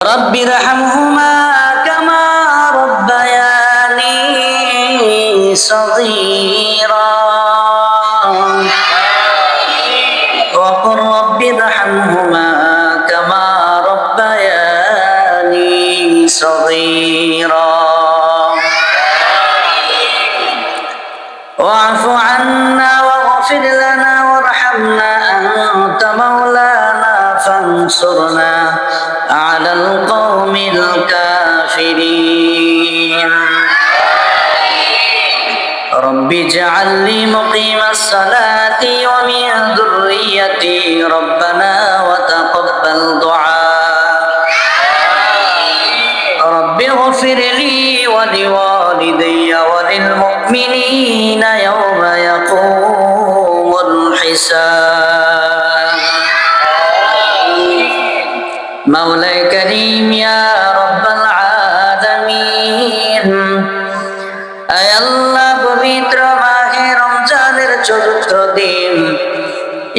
رب ارحمهما كما ربياني صغيرا وقل رب ارحمهما كما ربياني صغيرا واعف عنا واغفر لنا وارحمنا أنت مولانا فانصرنا على القوم الكافرين رب اجعل لي مقيم الصلاة ومن ذريتي ربنا وتقبل دعاء رب اغفر لي ولوالدي وللمؤمنين يوم يقوم الحساب مولاي كريم يا رب العالمين আয় আল্লাহ পবিত্র মাহে রমজানের চতুর্থ দিন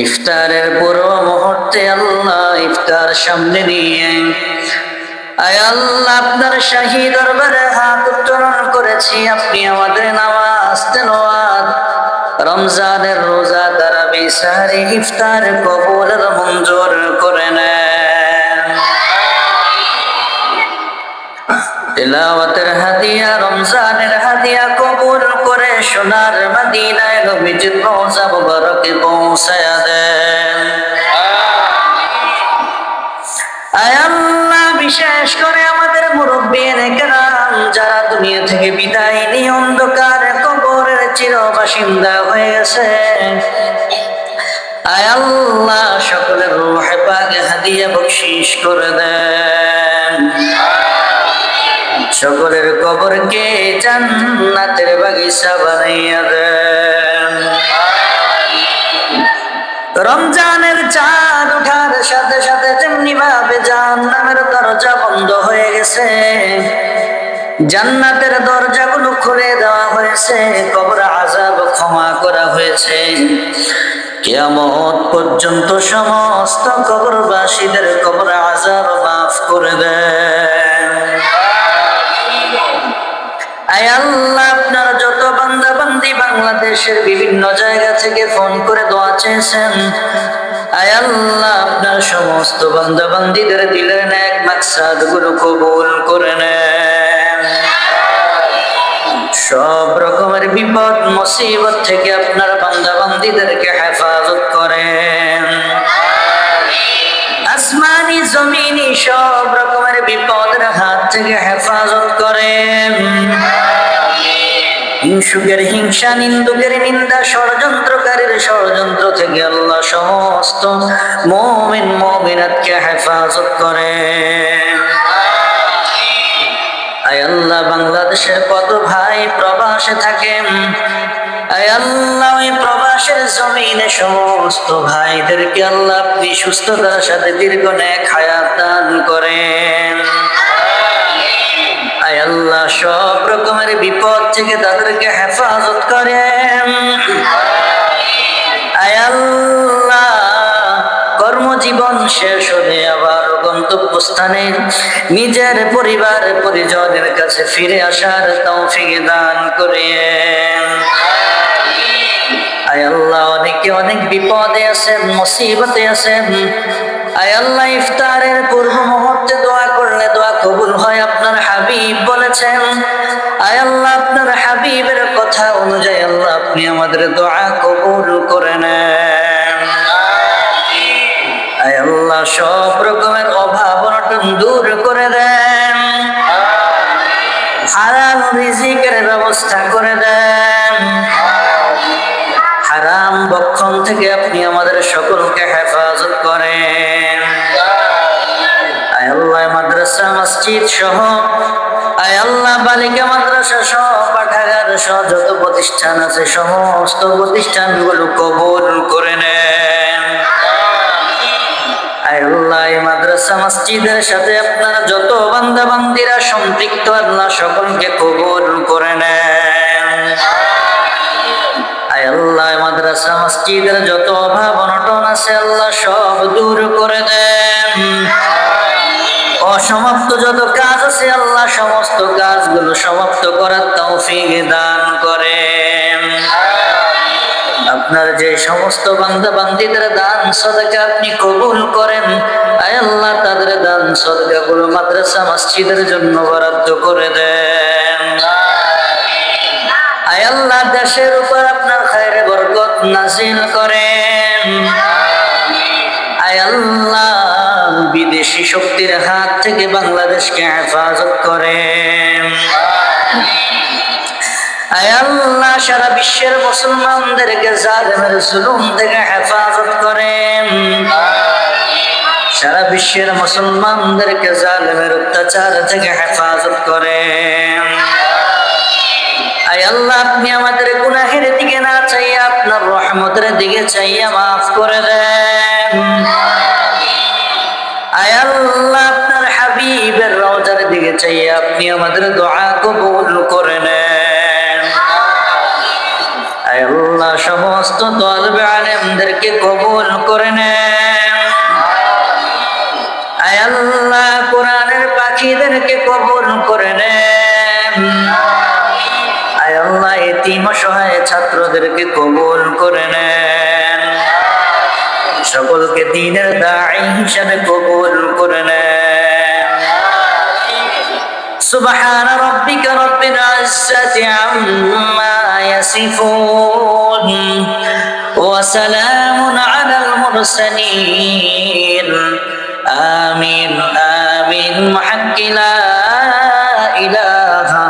ইফতারের পূর্ব মুহূর্তে আল্লাহ ইফতার সামনে নিয়ে আয় আল্লাহ আপনার শাহী দরবারে হাত উত্তোলন করেছি আপনি আমাদের নামাজ তেলাওয়াত রমজানের রোজা তারাবি সাহরি ইফতার কবুল আর মঞ্জুর করে নেন তিলাওয়াতের হাদিয়া রমজানের হাদিয়া কবুল করে সোনার মদিনায় নবীজির রওজা মুবারকে পৌঁছায়া দেন আয় আল্লাহ বিশেষ করে আমাদের মুরব্বিয়ানে কেরাম যারা দুনিয়া থেকে বিদায় নিয়ে অন্ধকার কবরের চিরবাসিন্দা হয়ে গেছে আয় আল্লাহ সকলের রূহে পাকে হাদিয়া বকশিশ করে দেন সকলের কবরকে জান্নাতের বাগিচা বানাইয়া দেন রমজানের চাঁদ ওঠার সাথে সাথে যেমনি ভাবে জাহান্নামের দরজা বন্ধ হয়ে গেছে জান্নাতের দরজাগুলো খুলে দেওয়া হয়েছে কবর আযাব ক্ষমা করা হয়েছে কিয়ামত পর্যন্ত সমস্ত কবরবাসীদের কবর আযাব মাফ করে দেন আয় আল্লাহ আপনার যত বান্দা বান্দি বাংলাদেশের বিভিন্ন জায়গা থেকে ফোন করে দোয়া চেয়েছেন আয় আল্লাহ আপনার সমস্ত বান্দা বান্দিদের দিলের নেক মাকসাদ গুলো কবুল করে নেন সব রকমের বিপদ মুসিবত থেকে আপনার বান্দা বান্দিদেরকে হেফাজত করেন আসমানি জমিনি সব রকমের বিপদের হাত থেকে হেফাজত করেন হিংসুকের হিংসা নিন্দুকের নিন্দা ষড়যন্ত্রকারীর ষড়যন্ত্র থেকে আল্লাহ সমস্ত মুমিন মুমিনাতকে হেফাজত করেন আয় আল্লাহ বাংলাদেশের কত ভাই প্রবাসে থাকেন আয় আল্লাহ ওই প্রবাসের জমিনে সমস্ত ভাইদেরকে আল্লাহ আপনি সুস্থতার সাথে দীর্ঘ নেক হায়াত দান করেন আয় আল্লাহ সব রকমের বিপদ থেকে তাদেরকে হেফাজত করেন আয় আল্লাহ কর্মজীবন শেষ হলে আবার গন্তব্যস্থানে নিজের পরিবার পরিজনের কাছে ফিরে আসার তৌফিক দান করেন আয় আল্লাহ অনেকে অনেক বিপদে আছেন মুসিবতে আছেন আয় আল্লাহ ইফতারের পূর্ব মুহূর্তে দোয়া করলে দোয়া কবুল হয় আপনার হাবিব বলেছেন আয় আল্লাহ আপনার হাবিবের কথা অনুযায়ী আল্লাহ আপনি আমাদের দোয়া কবুল করে নেন আয় আল্লাহ সব রকমের অভাব অনটন দূর করে দেন হালাল রিজিকের ব্যবস্থা করে দেন হারাম বক্ষণ থেকে আপনি আমাদের সকলকে হেফাজত করেন আয় আল্লাহ মাদ্রাসা মসজিদ সহ আয় আল্লাহ বালিকা মাদ্রাসা সহ পাঠাগার সহ যত প্রতিষ্ঠান আছে সমস্ত প্রতিষ্ঠানগুলো কবুল করে নেন আয় আল্লাহ এই মাদ্রাসা মসজিদের সাথে আপনার যত বান্দা বান্দিরা সম্পৃক্ত আল্লাহ সকলকে কবুল করে নেন আয় আল্লাহ মাদ্রাসা মসজিদের যত অভাব অনটন আছে আল্লাহ সব দূর করে দেন অসমাপ্ত যত কাজ আছে আল্লাহ সমস্ত কাজগুলো সমাপ্ত করার তৌফিক দান করেন। আপনার যে সমস্ত বান্দা বান্দীদের দান সদকা আপনি কবুল করেন, আয় আল্লাহ তাদের দান সদকাগুলো মাদ্রাসা মসজিদের জন্য বরাদ্দ করে দেন। আয় আল্লাহ দেশের উপর আপনার খায়রে বরকত নাযিল করেন। আয় আল্লাহ বিদেশি শক্তির হাত থেকে বাংলাদেশকে হেফাজত করেন। আয় আল্লাহ সারা বিশ্বের মুসলমানদেরকে জালেমের জুলুম থেকে হেফাজত করেন। সারা বিশ্বের মুসলমানদেরকে জালেমের অত্যাচার থেকে হেফাজত করেন। আয় আল্লাহ আপনি আমাদের গুনাহের দিকে না চাইয়া আপনার রহমতের দিকে চাইয়া মাফ করে দেন। আয় আল্লাহ আপনার হাবিবের রওজার দিকে চাইয়া আপনি আমাদের দোয়া কবুল করে নেন। আয় আল্লাহ সমস্ত তালিবে আলেমদেরকে কবুল করে নেন। আয় আল্লাহ কোরআনের পাখিদেরকে কবুল করে নেন। আয় আল্লাহ এতিম অসহায় ছাত্রদেরকে কবুল করে নেন। সকলকে দ্বীনের দাঈ হিসেবে কবুল করে নেন। সুবহান রাব্বিকা রাব্বিল ইজ্জাতি আম্মা ইয়াসিফুন ওয়া সালামুন আলাল মুরসালিন। আমিন আমিন। মুহাক্কি লা ইলাহা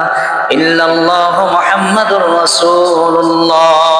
ইল্লাল্লাহু মুহাম্মাদুর রাসূলুল্লাহ।